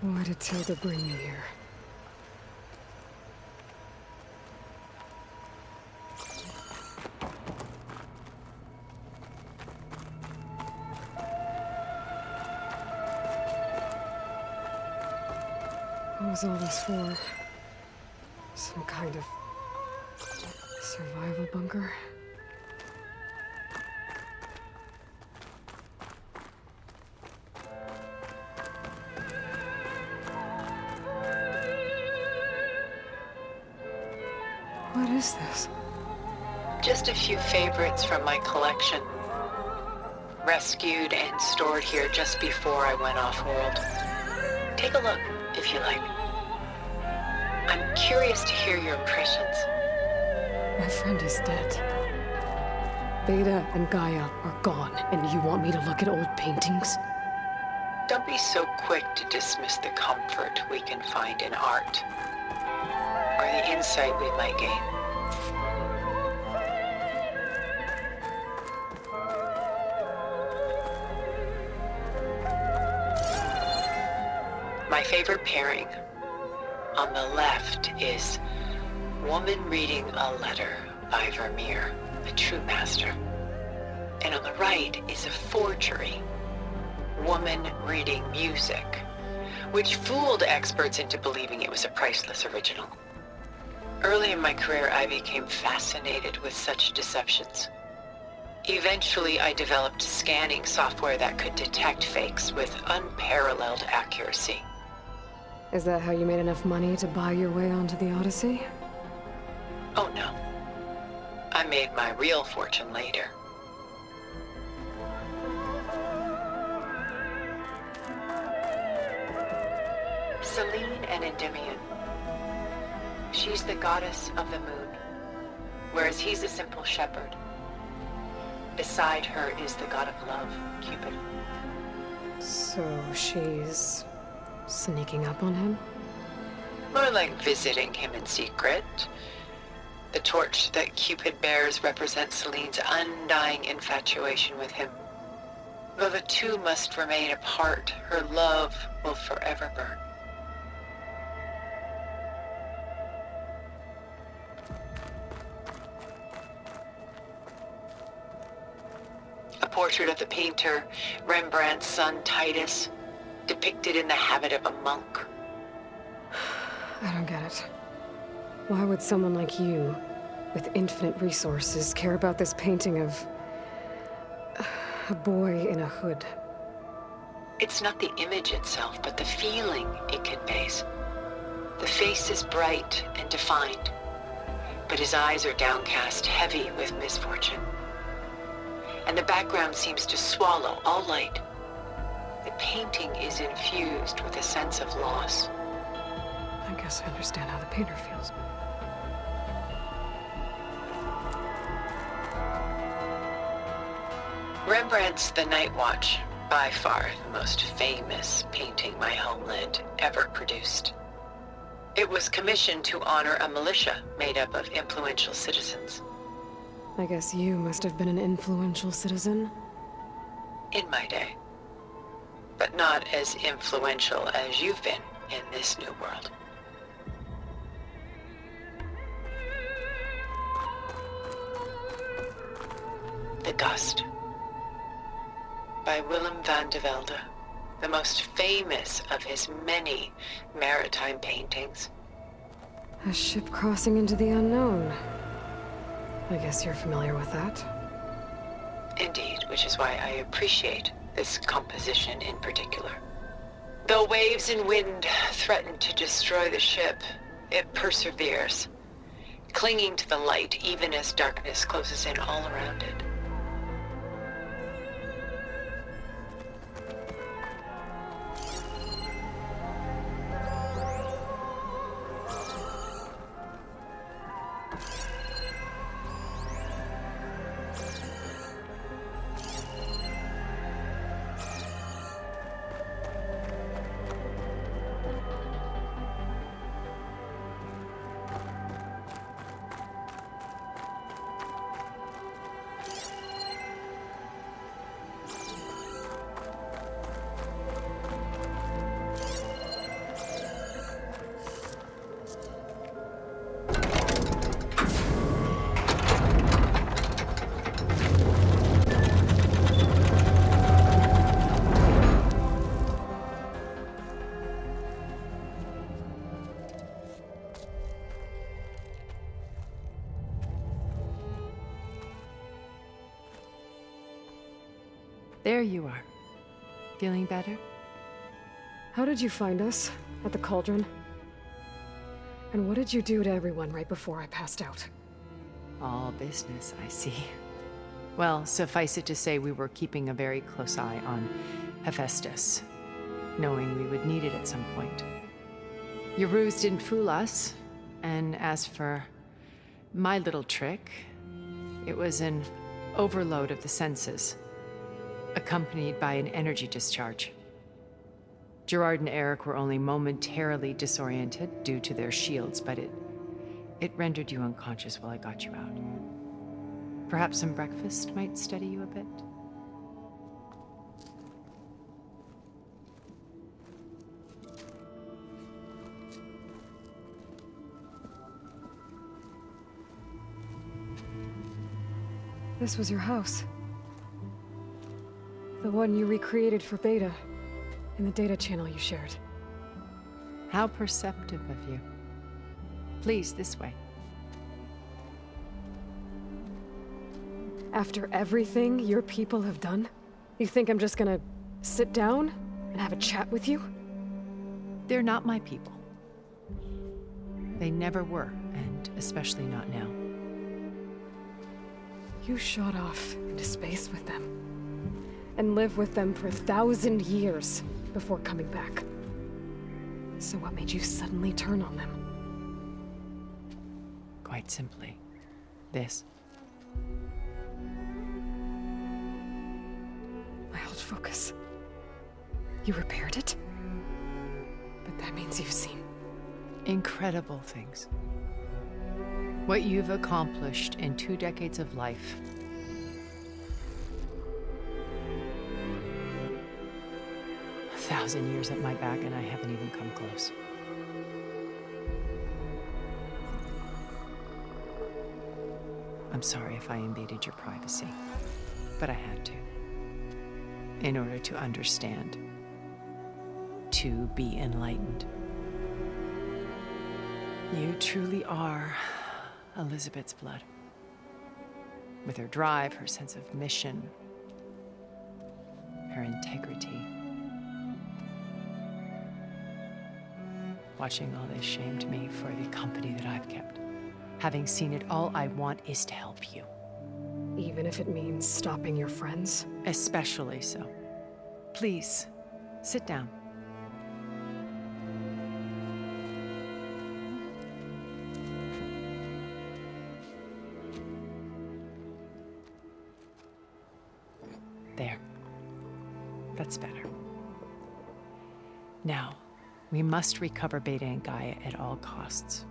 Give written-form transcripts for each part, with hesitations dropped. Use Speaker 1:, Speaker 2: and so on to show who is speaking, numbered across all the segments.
Speaker 1: Why did Tilda bring me here? What was all this for? Some kind of survival bunker? What is this?
Speaker 2: Just a few favorites from my collection. Rescued and stored here just before I went off-world. Take a look, if you like. I'm curious to hear your impressions.
Speaker 1: My friend is dead. Beta and Gaia are gone, and you want me to look at old paintings?
Speaker 2: Don't be so quick to dismiss the comfort we can find in art, or the insight we might gain. My favorite pairing on the left is Woman Reading a Letter by Vermeer, a true master. And on the right is a forgery, Woman Reading Music, which fooled experts into believing it was a priceless original. Early in my career, I became fascinated with such deceptions. Eventually, I developed scanning software that could detect fakes with unparalleled accuracy.
Speaker 1: Is that how you made enough money to buy your way onto the Odyssey?
Speaker 2: Oh no. I made my real fortune later. Selene and Endymion. She's the goddess of the moon, whereas he's a simple shepherd. Beside her is the god of love, Cupid.
Speaker 1: So she's sneaking up on him?
Speaker 2: More like visiting him in secret. The torch that Cupid bears represents Selene's undying infatuation with him. Though the two must remain apart, her love will forever burn. A portrait of the painter, Rembrandt's son Titus, depicted in the habit of a monk.
Speaker 1: I don't get it. Why would someone like you, with infinite resources, care about this painting of a boy in a hood?
Speaker 2: It's not the image itself, but the feeling it conveys. The face is bright and defined, but his eyes are downcast, heavy with misfortune. And the background seems to swallow all light. The painting is infused with a sense of loss.
Speaker 1: I guess I understand how the painter feels.
Speaker 2: Rembrandt's The Night Watch, by far the most famous painting my homeland ever produced. It was commissioned to honor a militia made up of influential citizens.
Speaker 1: I guess you must have been an influential citizen?
Speaker 2: In my day. But not as influential as you've been in this new world. The Gust, by Willem van de Velde, the most famous of his many maritime paintings.
Speaker 1: A ship crossing into the unknown. I guess you're familiar with that.
Speaker 2: Indeed, which is why I appreciate this composition in particular. Though waves and wind threaten to destroy the ship, it perseveres, clinging to the light even as darkness closes in all around it.
Speaker 3: There you are. Feeling better?
Speaker 1: How did you find us? At the cauldron? And what did you do to everyone right before I passed out?
Speaker 3: All business, I see. Well, suffice it to say we were keeping a very close eye on Hephaestus, knowing we would need it at some point. Your ruse didn't fool us, and as for my little trick, it was an overload of the senses, accompanied by an energy discharge. Gerard and Eric were only momentarily disoriented due to their shields, but it rendered you unconscious while I got you out. Perhaps some breakfast might steady you a bit?
Speaker 1: This was your house. The one you recreated for Beta, in the data channel you shared.
Speaker 3: How perceptive of you. Please, this way.
Speaker 1: After everything your people have done, you think I'm just gonna sit down and have a chat with you?
Speaker 3: They're not my people. They never were, and especially not now.
Speaker 1: You shot off into space with them, and lived with them for 1,000 years before coming back. So what made you suddenly turn on them?
Speaker 3: Quite simply, this.
Speaker 1: My old focus. You repaired it? But that means you've seen
Speaker 3: Incredible things. What you've accomplished in 2 decades of life. A 1,000 years at my back, and I haven't even come close. I'm sorry if I invaded your privacy, but I had to. In order to understand, to be enlightened. You truly are Elizabeth's blood. With her drive, her sense of mission, her integrity. Watching all this shamed me for the company that I've kept. Having seen it, all I want is to help you.
Speaker 1: even if it means stopping your friends?
Speaker 3: Especially so. Please, sit down. There. That's better. Now, we must recover Beta and Gaia at all costs.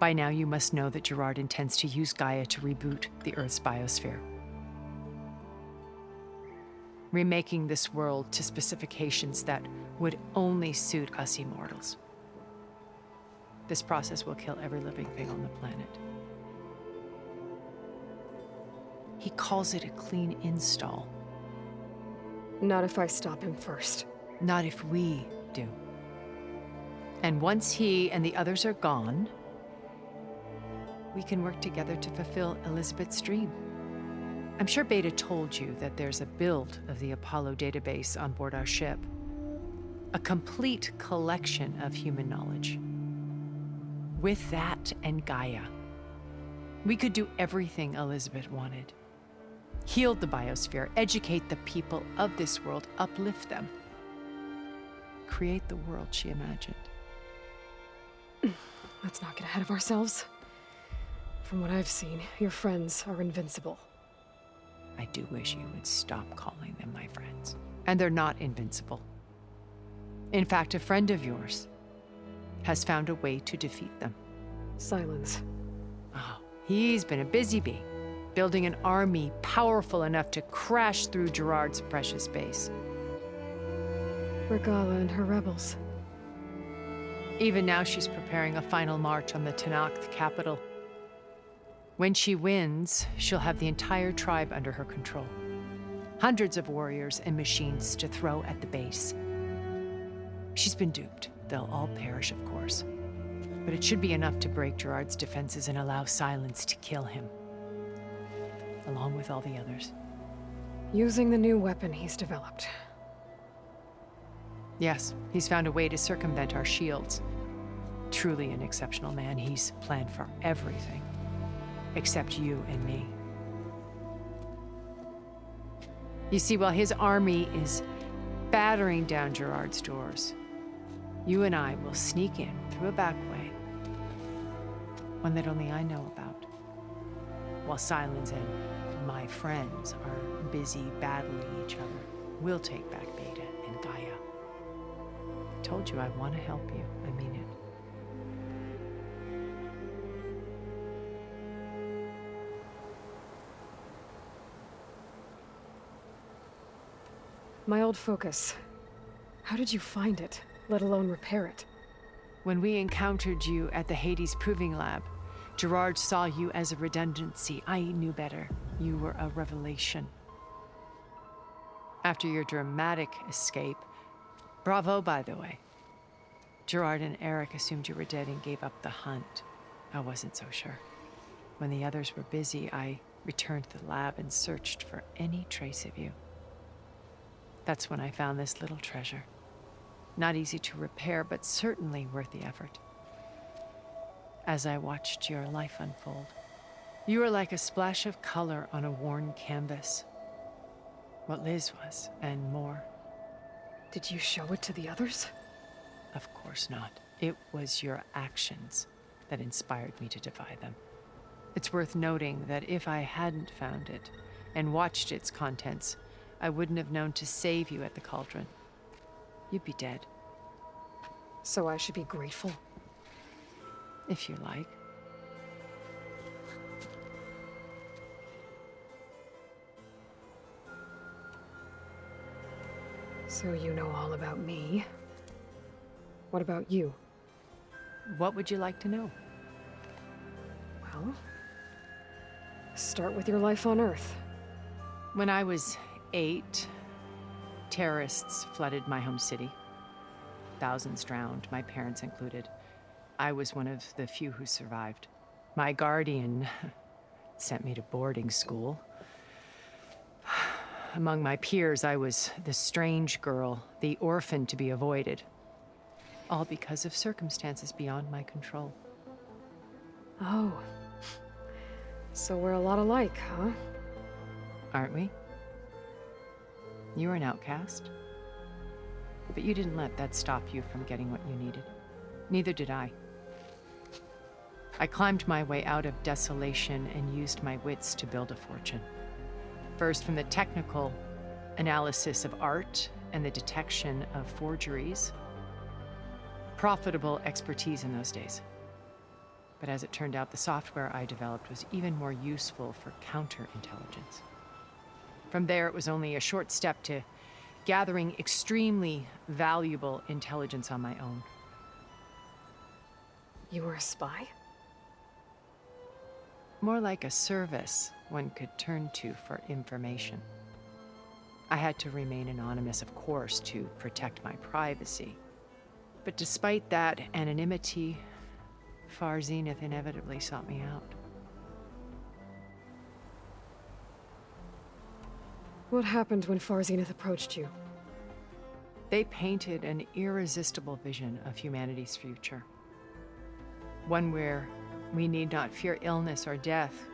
Speaker 3: By now, you must know that Gerard intends to use Gaia to reboot the Earth's biosphere. Remaking this world to specifications that would only suit us immortals. This process will kill every living thing on the planet. He calls it a clean install.
Speaker 1: Not if I stop him first.
Speaker 3: Not if we do. And once he and the others are gone, we can work together to fulfill Elizabeth's dream. I'm sure Beta told you that there's a build of the Apollo database on board our ship. A complete collection of human knowledge. With that and Gaia, we could do everything Elizabeth wanted. Heal the biosphere, educate the people of this world, uplift them. Create the world she imagined.
Speaker 1: Let's not get ahead of ourselves. From what I've seen, your friends are invincible.
Speaker 3: I do wish you would stop calling them my friends. And they're not invincible. In fact, a friend of yours has found a way to defeat them.
Speaker 1: Silence.
Speaker 3: Oh, he's been a busy bee, building an army powerful enough to crash through Gerard's precious base.
Speaker 1: Regala and her rebels.
Speaker 3: Even now, she's preparing a final march on the Tenakth capital. When she wins, she'll have the entire tribe under her control. Hundreds of warriors and machines to throw at the base. She's been duped. They'll all perish, of course. But it should be enough to break Gerard's defenses and allow Silence to kill him. Along with all the others.
Speaker 1: Using the new weapon he's developed.
Speaker 3: Yes, he's found a way to circumvent our shields. Truly an exceptional man. He's planned for everything. Except you and me. You see, while his army is battering down Gerard's doors, you and I will sneak in through a back way. One that only I know about. While Silence and my friends are busy battling each other, we'll take back Beta and Gaia. I told you I want to help you. I mean it.
Speaker 1: My old focus. How did you find it, let alone repair it?
Speaker 3: When we encountered you at the Hades Proving Lab, Gerard saw you as a redundancy. I knew better. You were a revelation. After your dramatic escape, bravo, by the way. Gerard and Eric assumed you were dead and gave up the hunt. I wasn't so sure. When the others were busy, I returned to the lab and searched for any trace of you. That's when I found this little treasure. Not easy to repair, but certainly worth the effort. As I watched your life unfold, you were like a splash of color on a worn canvas. What Liz was, and more.
Speaker 1: Did you show it to the others?
Speaker 3: Of course not. It was your actions that inspired me to defy them. It's worth noting that if I hadn't found it and watched its contents, I wouldn't have known to save you at the cauldron. You'd be dead.
Speaker 1: So I should be grateful?
Speaker 3: If you like.
Speaker 1: So you know all about me. What about you?
Speaker 3: What would you like to know?
Speaker 1: Well, start with your life on Earth.
Speaker 3: When I was 8, terrorists flooded my home city. Thousands drowned, my parents included. I was one of the few who survived. My guardian sent me to boarding school. Among my peers, I was the strange girl, the orphan to be avoided. All because of circumstances beyond my control.
Speaker 1: Oh. So we're a lot alike, huh?
Speaker 3: Aren't we? You were an outcast. But you didn't let that stop you from getting what you needed. Neither did I. I climbed my way out of desolation and used my wits to build a fortune. First, from the technical analysis of art and the detection of forgeries. Profitable expertise in those days. But as it turned out, the software I developed was even more useful for counterintelligence. From there, it was only a short step to gathering extremely valuable intelligence on my own.
Speaker 1: You were a spy?
Speaker 3: More like a service one could turn to for information. I had to remain anonymous, of course, to protect my privacy. But despite that anonymity, Far Zenith inevitably sought me out.
Speaker 1: What happened when Far Zenith approached you?
Speaker 3: They painted an irresistible vision of humanity's future. One where we need not fear illness or death,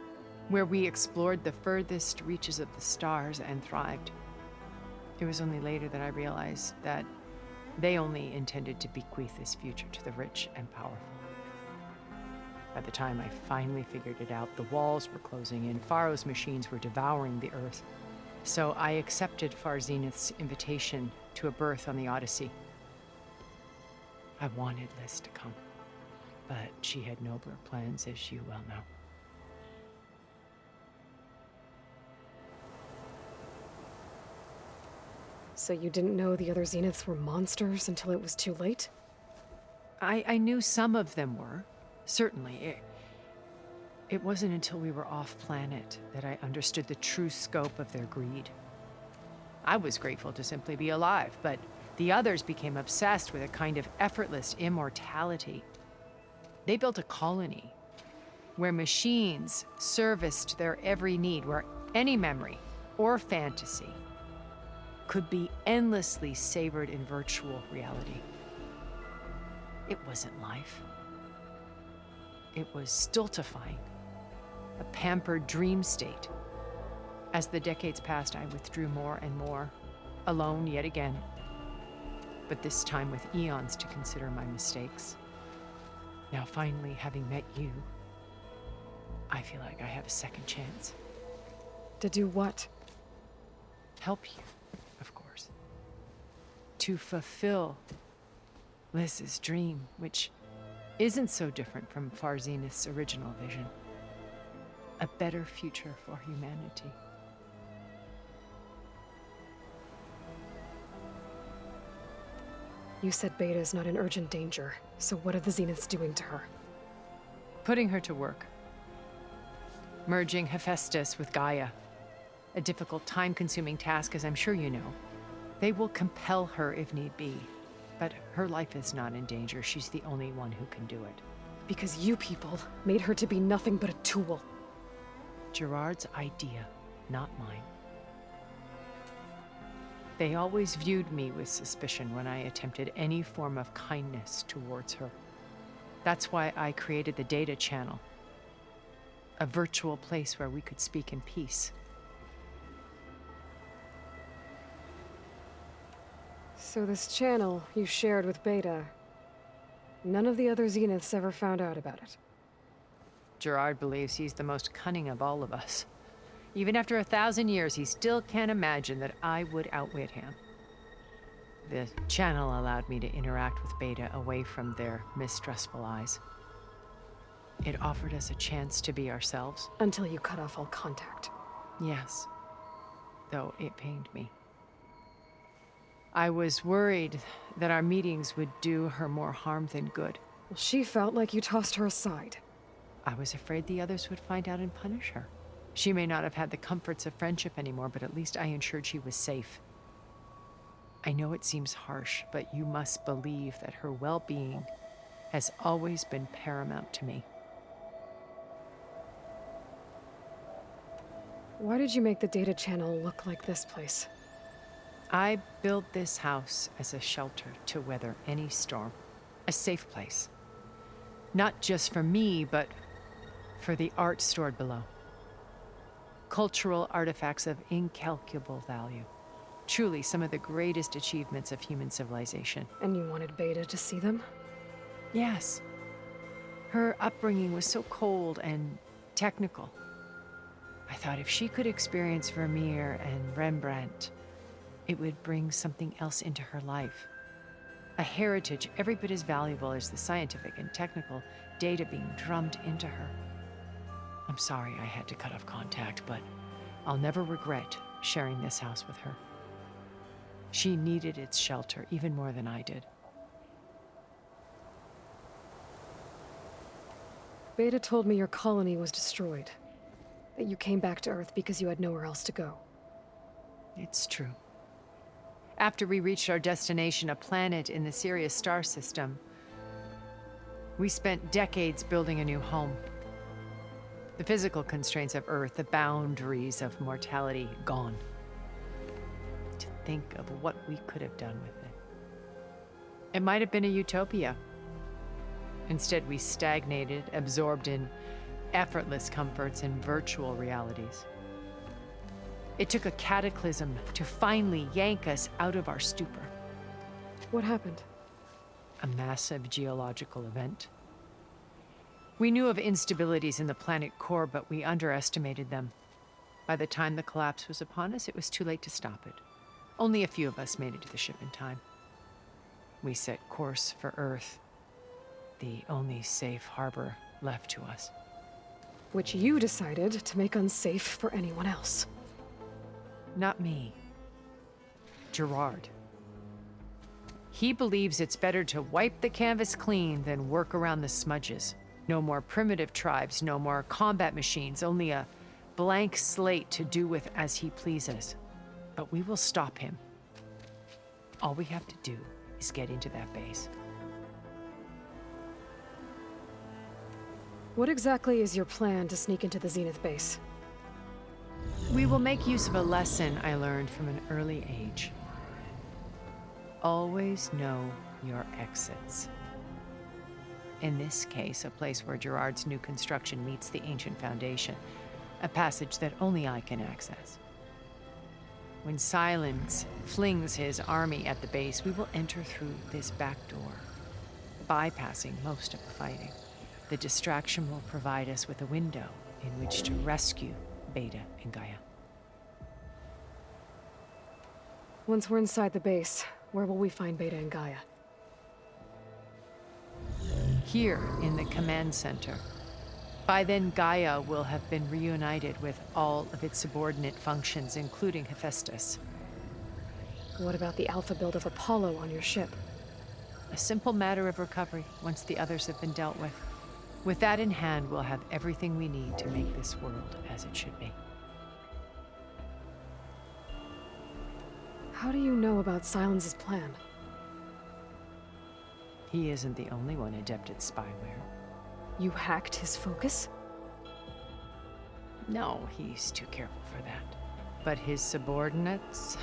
Speaker 3: where we explored the furthest reaches of the stars and thrived. It was only later that I realized that they only intended to bequeath this future to the rich and powerful. By the time I finally figured it out, the walls were closing in, Pharaoh's machines were devouring the earth. So I accepted Far Zenith's invitation to a berth on the Odyssey. I wanted Liz to come, but she had nobler plans, as you well know.
Speaker 1: So you didn't know the other Zeniths were monsters until it was too late?
Speaker 3: I knew some of them were, certainly. It wasn't until we were off-planet that I understood the true scope of their greed. I was grateful to simply be alive, but the others became obsessed with a kind of effortless immortality. They built a colony where machines serviced their every need, where any memory, or fantasy could be endlessly savored in virtual reality. It wasn't life. It was stultifying, a pampered dream state. As the decades passed, I withdrew more and more, alone yet again, but this time with eons to consider my mistakes. Now, finally, having met you, I feel like I have a second chance.
Speaker 1: To do what?
Speaker 3: Help you, of course. To fulfill Liz's dream, which isn't so different from Farzenith's original vision. A better future for humanity.
Speaker 1: You said Beta is not in urgent danger, so what are the Zeniths doing to her?
Speaker 3: Putting her to work. Merging Hephaestus with Gaia. A difficult, time-consuming task, as I'm sure you know. They will compel her if need be. But her life is not in danger. She's the only one who can do it.
Speaker 1: Because you people made her to be nothing but a tool.
Speaker 3: Gerard's idea, not mine. They always viewed me with suspicion when I attempted any form of kindness towards her. That's why I created the data channel. A virtual place where we could speak in peace.
Speaker 1: So this channel you shared with Beta, none of the other Zeniths ever found out about it.
Speaker 3: Gerard believes he's the most cunning of all of us. Even after 1,000 years, he still can't imagine that I would outwit him. The channel allowed me to interact with Beta away from their mistrustful eyes. It offered us a chance to be ourselves.
Speaker 1: Until you cut off all contact.
Speaker 3: Yes, though it pained me. I was worried that our meetings would do her more harm than good.
Speaker 1: Well, she felt like you tossed her aside.
Speaker 3: I was afraid the others would find out and punish her. She may not have had the comforts of friendship anymore, but at least I ensured she was safe. I know it seems harsh, but you must believe that her well-being has always been paramount to me.
Speaker 1: Why did you make the data channel look like this place?
Speaker 3: I built this house as a shelter to weather any storm. A safe place. Not just for me, but for the art stored below. Cultural artifacts of incalculable value. Truly some of the greatest achievements of human civilization.
Speaker 1: And you wanted Beta to see them?
Speaker 3: Yes. Her upbringing was so cold and technical. I thought if she could experience Vermeer and Rembrandt, it would bring something else into her life. A heritage every bit as valuable as the scientific and technical data being drummed into her. I'm sorry I had to cut off contact, but I'll never regret sharing this house with her. She needed its shelter even more than I did.
Speaker 1: Beta told me your colony was destroyed. That you came back to Earth because you had nowhere else to go.
Speaker 3: It's true. After we reached our destination, a planet in the Sirius star system, we spent decades building a new home. The physical constraints of Earth, the boundaries of mortality, gone. To think of what we could have done with it. It might have been a utopia. Instead, we stagnated, absorbed in effortless comforts and virtual realities. It took a cataclysm to finally yank us out of our stupor.
Speaker 1: What happened?
Speaker 3: A massive geological event. We knew of instabilities in the planet core, but we underestimated them. By the time the collapse was upon us, it was too late to stop it. Only a few of us made it to the ship in time. We set course for Earth, the only safe harbor left to us.
Speaker 1: Which you decided to make unsafe for anyone else.
Speaker 3: Not me. Gerard. He believes it's better to wipe the canvas clean than work around the smudges. No more primitive tribes, no more combat machines, only a blank slate to do with as he pleases. But we will stop him. All we have to do is get into that base.
Speaker 1: What exactly is your plan to sneak into the Zenith base?
Speaker 3: We will make use of a lesson I learned from an early age. Always know your exits. In this case, a place where Gerard's new construction meets the ancient foundation, a passage that only I can access. When Silence flings his army at the base, we will enter through this back door, bypassing most of the fighting. The distraction will provide us with a window in which to rescue Beta and Gaia.
Speaker 1: Once we're inside the base, where will we find Beta and Gaia?
Speaker 3: Here in the command center. By then, Gaia will have been reunited with all of its subordinate functions, including Hephaestus.
Speaker 1: What about the alpha build of Apollo on your ship?
Speaker 3: A simple matter of recovery once the others have been dealt with. With that in hand, we'll have everything we need to make this world as it should be.
Speaker 1: How do you know about Silence's plan?
Speaker 3: He isn't the only one adept at spyware.
Speaker 1: You hacked his focus?
Speaker 3: No, he's too careful for that. But his subordinates?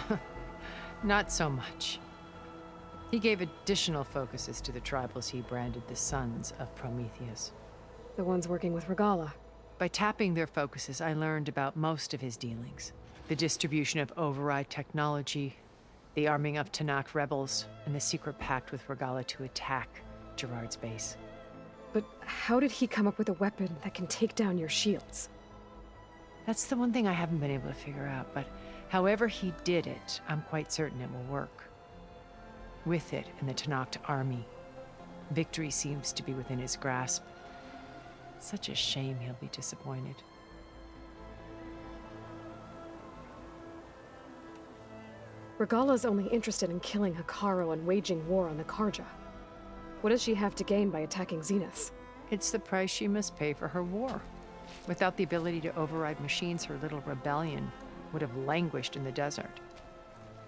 Speaker 3: Not so much. He gave additional focuses to the tribals he branded the Sons of Prometheus.
Speaker 1: The ones working with Regala.
Speaker 3: By tapping their focuses, I learned about most of his dealings. The distribution of override technology, the arming of Tanakh rebels, and the secret pact with Regala to attack Gerard's base.
Speaker 1: But how did he come up with a weapon that can take down your shields?
Speaker 3: That's the one thing I haven't been able to figure out, but however he did it, I'm quite certain it will work. With it and the Tanakh army, victory seems to be within his grasp. Such a shame he'll be disappointed.
Speaker 1: Regala's only interested in killing Hekarro and waging war on the Karja. What does she have to gain by attacking Zenith?
Speaker 3: It's the price she must pay for her war. Without the ability to override machines, her little rebellion would have languished in the desert.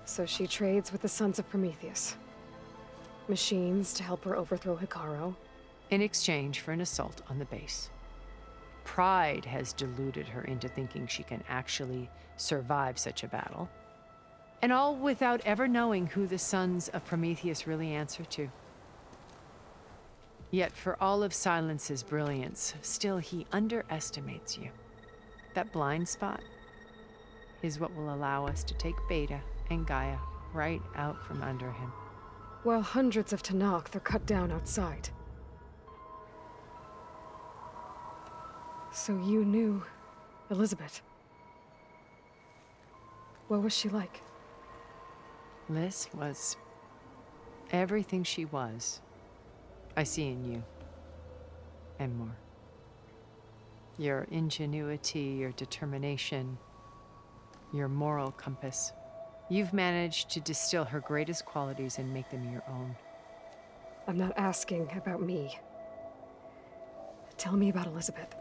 Speaker 1: So she trades with the Sons of Prometheus. Machines to help her overthrow Hekarro.
Speaker 3: In exchange for an assault on the base. Pride has deluded her into thinking she can actually survive such a battle. And all without ever knowing who the Sons of Prometheus really answer to. Yet for all of Silence's brilliance, still he underestimates you. That blind spot is what will allow us to take Beta and Gaia right out from under him.
Speaker 1: While hundreds of Tanakh are cut down outside. So you knew Elizabeth. What was she like?
Speaker 3: Liz was everything she was. I see in you. And more. Your ingenuity, your determination, your moral compass. You've managed to distill her greatest qualities and make them your own.
Speaker 1: I'm not asking about me. Tell me about Elizabeth.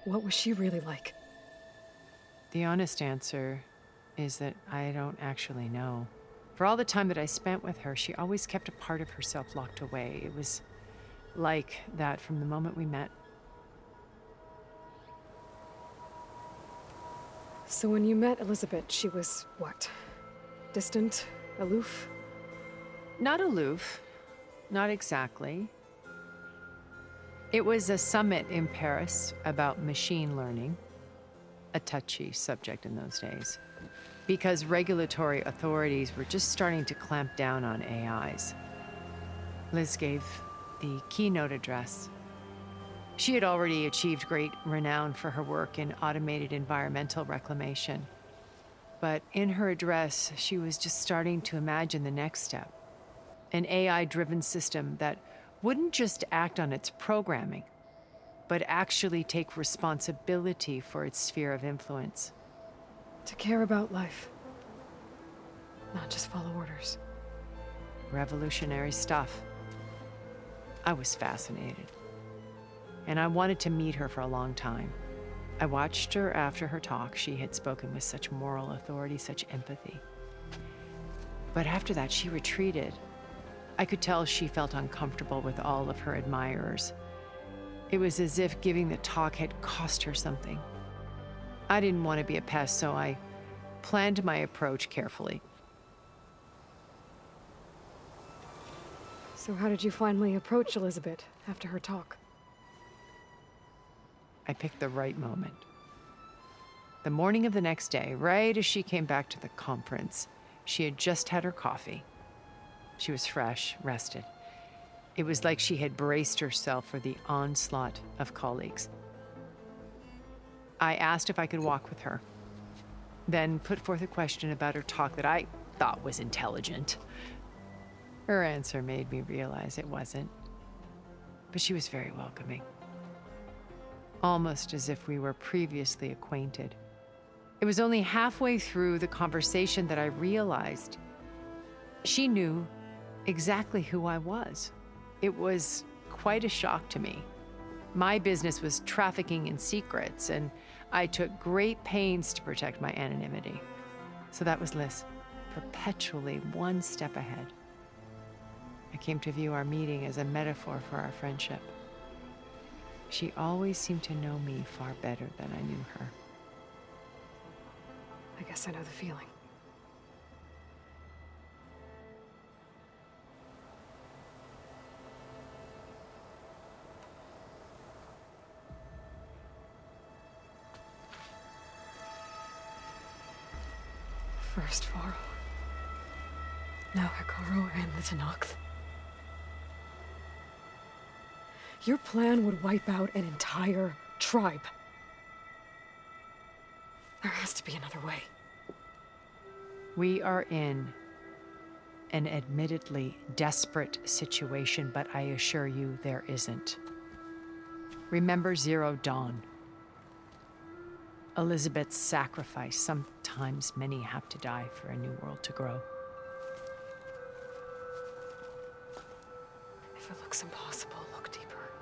Speaker 1: What was she really like?
Speaker 3: The honest answer is that I don't actually know. For all the time that I spent with her, she always kept a part of herself locked away. It was like that from the moment we met.
Speaker 1: So when you met Elizabeth, she was what? Distant? Aloof?
Speaker 3: Not aloof. Not exactly. It was a summit in Paris about machine learning, a touchy subject in those days, because regulatory authorities were just starting to clamp down on AIs. Liz gave the keynote address. She had already achieved great renown for her work in automated environmental reclamation. But in her address, she was just starting to imagine the next step. An AI-driven system that wouldn't just act on its programming, but actually take responsibility for its sphere of influence.
Speaker 1: To care about life. Not just follow orders.
Speaker 3: Revolutionary stuff. I was fascinated. And I wanted to meet her for a long time. I watched her after her talk. She had spoken with such moral authority, such empathy. But after that, she retreated. I could tell she felt uncomfortable with all of her admirers. It was as if giving the talk had cost her something. I didn't want to be a pest, so I planned my approach carefully.
Speaker 1: So how did you finally approach Elizabeth after her talk?
Speaker 3: I picked the right moment. The morning of the next day, right as she came back to the conference, she had just had her coffee. She was fresh, rested. It was like she had braced herself for the onslaught of colleagues. I asked if I could walk with her, then put forth a question about her talk that I thought was intelligent. Her answer made me realize it wasn't, but she was very welcoming, almost as if we were previously acquainted. It was only halfway through the conversation that I realized she knew exactly who I was. It was quite a shock to me. My business was trafficking in secrets, and I took great pains to protect my anonymity. So that was Liz, perpetually one step ahead. I came to view our meeting as a metaphor for our friendship. She always seemed to know me far better than I knew her.
Speaker 1: I guess I know the feeling. First Varl. Now Hikaru and the Tenakth. Your plan would wipe out an entire tribe. There has to be another way.
Speaker 3: We are in an admittedly desperate situation, but I assure you there isn't. Remember Zero Dawn. Elizabeth's sacrifice. Sometimes many have to die for a new world to grow.
Speaker 1: If it looks impossible, look deeper.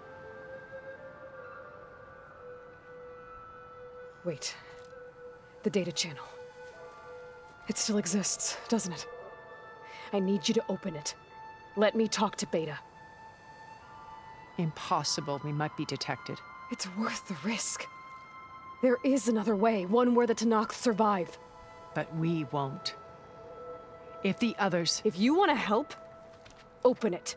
Speaker 1: Wait. The data channel. It still exists, doesn't it? I need you to open it. Let me talk to Beta.
Speaker 3: Impossible. We might be detected.
Speaker 1: It's worth the risk. There is another way, one where the Tenakth survive.
Speaker 3: But we won't. If the others...
Speaker 1: If you want to help, open it.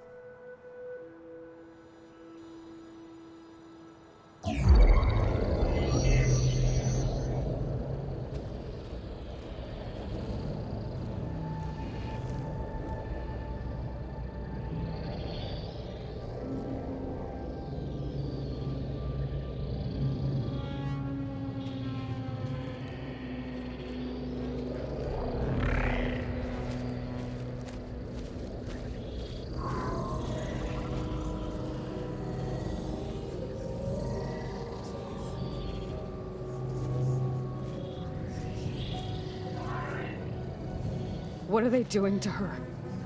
Speaker 1: What are they doing to her?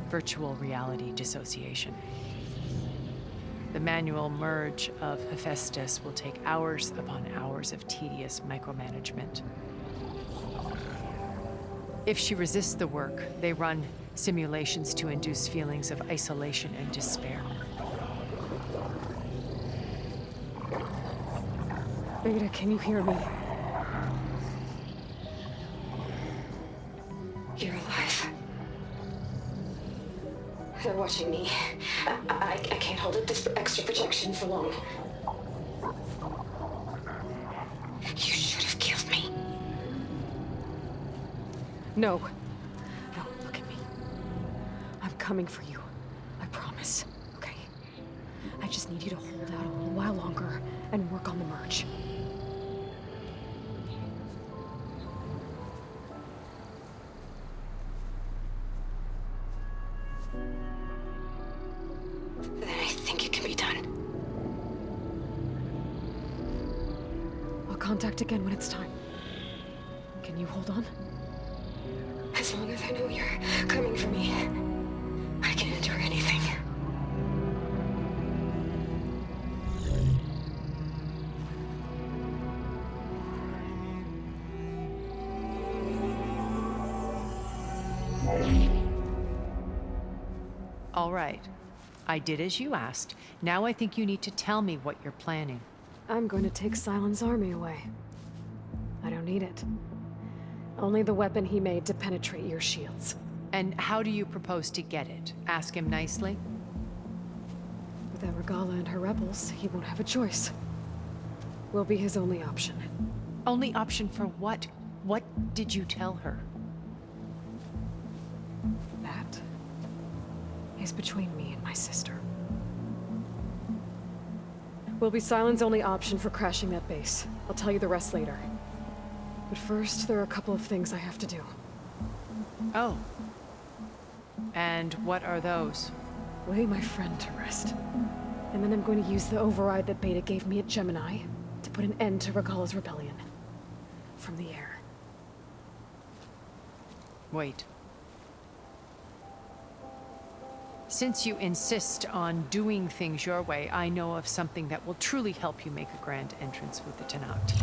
Speaker 3: Virtual reality dissociation. The manual merge of Hephaestus will take hours upon hours of tedious micromanagement. If she resists the work, they run simulations to induce feelings of isolation and despair.
Speaker 1: Beta, can you hear me?
Speaker 4: You're alive. They're watching me. I can't hold up this extra protection for long. You should have killed me.
Speaker 1: No. No, look at me. I'm coming for you. I promise. Okay? I just need you to hold out a little while longer and work on the merge.
Speaker 4: Then I think it can be done.
Speaker 1: I'll contact again when it's time. Can you hold on?
Speaker 4: As long as I know you're coming for me, I can endure anything.
Speaker 3: All right. I did as you asked. Now I think you need to tell me what you're planning.
Speaker 1: I'm going to take Silent's army away. I don't need it. Only the weapon he made to penetrate your shields.
Speaker 3: And how do you propose to get it? Ask him nicely?
Speaker 1: Without Regala and her rebels, he won't have a choice. We'll be his only option.
Speaker 3: Only option for what? What did you tell her?
Speaker 1: That is between me and my sister. Will be Sylens' only option for crashing that base. I'll tell you the rest later. But first, there are a couple of things I have to do.
Speaker 3: Oh. And what are those?
Speaker 1: Lay my friend to rest. And then I'm going to use the override that Beta gave me at Gemini to put an end to Regala's rebellion. From the air.
Speaker 3: Wait. Since you insist on doing things your way, I know of something that will truly help you make a grand entrance with the Tenakth.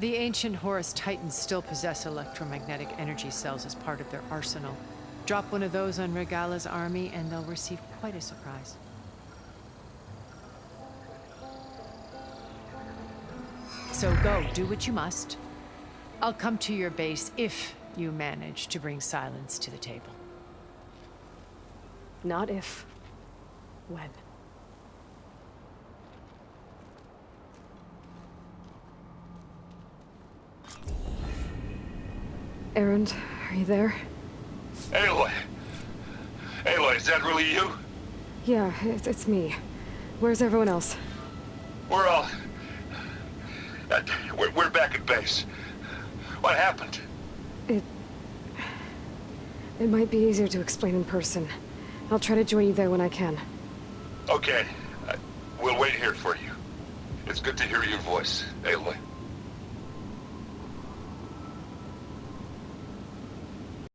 Speaker 3: The ancient Horus Titans still possess electromagnetic energy cells as part of their arsenal. Drop one of those on Regala's army and they'll receive quite a surprise. So go, do what you must. I'll come to your base if you manage to bring Sylens to the table.
Speaker 1: Not if. When. Erend, are you there?
Speaker 5: Aloy! Aloy, is that really you?
Speaker 1: Yeah, it's me. Where's everyone else?
Speaker 5: We're all... we're back at base. What happened?
Speaker 1: It might be easier to explain in person. I'll try to join you there when I can.
Speaker 5: Okay. We'll wait here for you. It's good to hear your voice, Aloy.